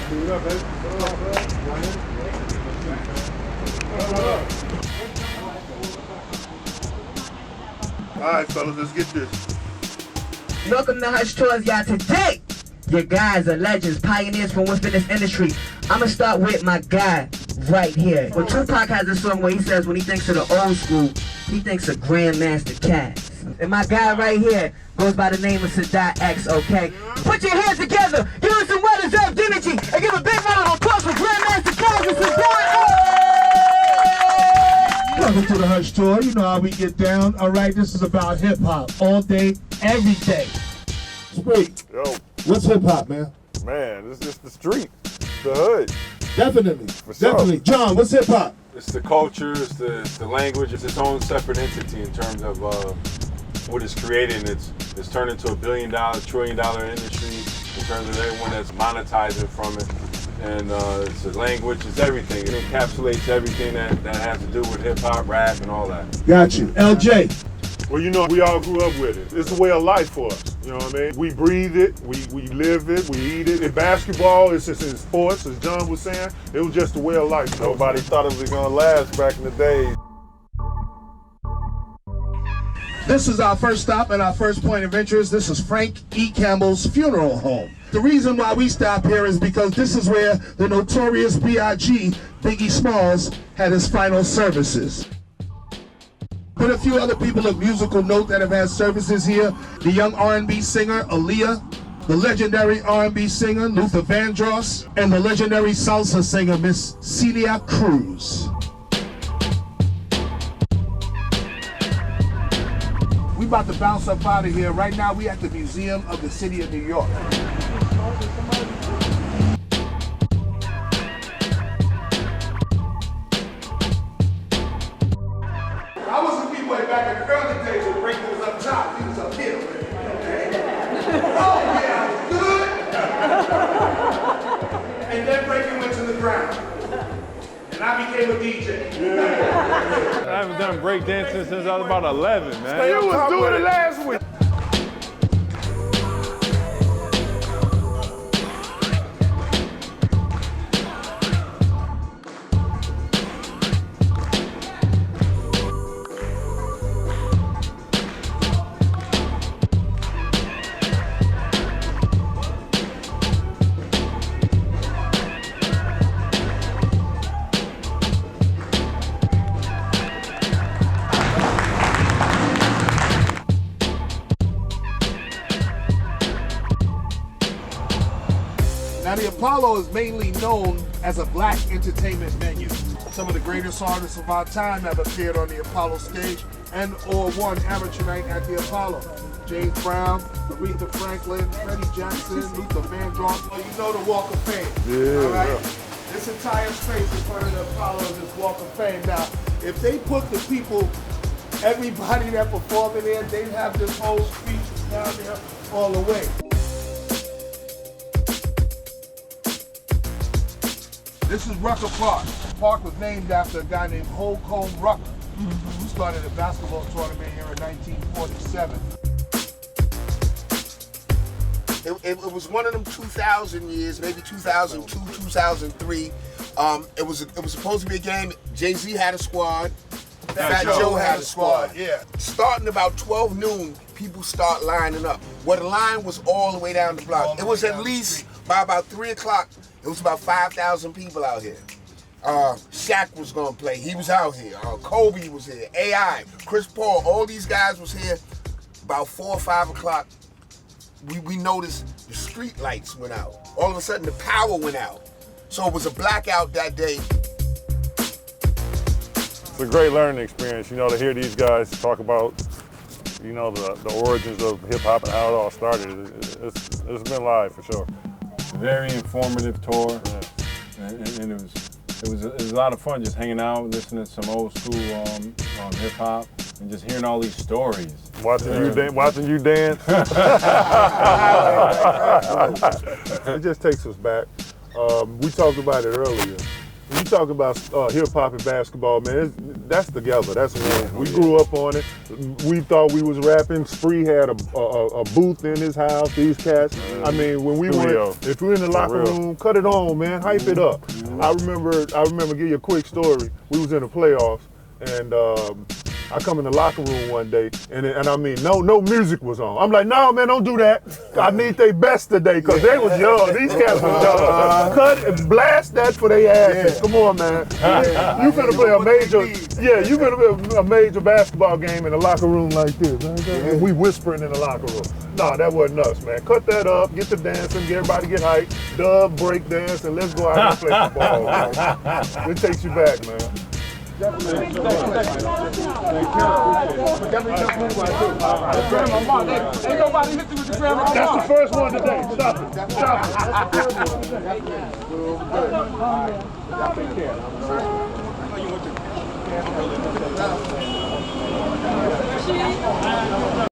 All right, fellas, let's get this. Welcome to Hush Tours, y'all. Today, your guys are legends, pioneers from within this industry. I'ma start with my guy right here. Well, Tupac has a song where he says when he thinks of the old school, he thinks of Grandmaster Cass. And my guy right here goes by the name of Sadat X, okay? Put your hands together, give us some well-deserved energy, and give a big round of applause for Grandmaster Cass and Sadat X! Welcome to the Hush Tour. You know how we get down. All right, this is about hip-hop all day, every day. Sweet. Yo. What's hip-hop, man? Man, it's just the street, the hood. Definitely. For sure. Definitely. John, what's hip-hop? It's the culture, it's the language, it's its own separate entity in terms of what it's creating. It's turned into $1 billion, $1 trillion industry in terms of everyone that's monetizing from it. And it's a language, it's everything. It encapsulates everything that has to do with hip hop, rap, and all that. Got you. LJ. Well, you know, we all grew up with it. It's a way of life for us, you know what I mean? We breathe it, we live it, we eat it. In basketball, it's just in sports, as John was saying, it was just a way of life. Nobody thought it was gonna last back in the day. This is our first stop and our first point of interest. This is Frankie Campbell's funeral home. The reason why we stop here is because this is where the notorious B.I.G. Biggie Smalls had his final services. But a few other people of musical note that have had services here: the young R&B singer Aaliyah, the legendary R&B singer Luther Vandross, and the legendary salsa singer Miss Celia Cruz. We about to bounce up out of here. Right now we at the Museum of the City of New York. I was a B-boy back in the early days when Break was up top. He was up here. Okay. Oh yeah, good. And then breaking went to the ground. And I became a DJ. I haven't done breakdancing since I was about 11, man. You was doing it last week. Now the Apollo is mainly known as a black entertainment venue. Some of the greatest artists of our time have appeared on the Apollo stage and or won amateur night at the Apollo. James Brown, Aretha Franklin, Freddie Jackson, Luther Vandross. Well, you know the Walk of Fame. Yeah. All right? This entire space is part of the Apollo is this Walk of Fame. Now, if they put the people, everybody that performed in there, they'd have this whole speech down there all the way. This is Rucker Park. The park was named after a guy named Holcomb Rucker, who started a basketball tournament here in 1947. It was one of them 2000 years, maybe 2002, 2003. It was supposed to be a game. Jay-Z had a squad. Fat Joe had a squad. Yeah. Starting about 12 noon, people start lining up. Well, the line was all the way down the block. It was at least by about 3 o'clock. It was about 5,000 people out here. Shaq was gonna play. He was out here. Kobe was here. AI, Chris Paul, all these guys was here. About 4 or 5 o'clock, we noticed the street lights went out. All of a sudden, the power went out. So it was a blackout that day. It's a great learning experience, you know, to hear these guys talk about, you know, the origins of hip hop and how it all started. It's been live for sure. Very informative tour, and it was a lot of fun just hanging out, listening to some old school hip hop, and just hearing all these stories. Watching you dance. It just takes us back. We talked about it earlier. When you talk about hip hop and basketball, man, that's together. That's one. We grew up on it. We thought we was rapping. Spree had a booth in his house. These cats. I mean, when we went, if we're in the locker room, cut it on, man. Hype it up. I remember. Give you a quick story. We was in the playoffs, and I come in the locker room one day, and I mean, no music was on. I'm like, no, man, don't do that. I need their best today, because they was young. These cats was young. Cut and blast that for their asses. Come on, man. You finna play a major, you finna play a major basketball game in the locker room like this. And we whispering in the locker room. No, that wasn't us, man. Cut that up, get the dancing, get everybody get hyped, dub, break dance, and let's go out and play football, man. It takes you back, man. That's the first one today. Stop it. Stop it.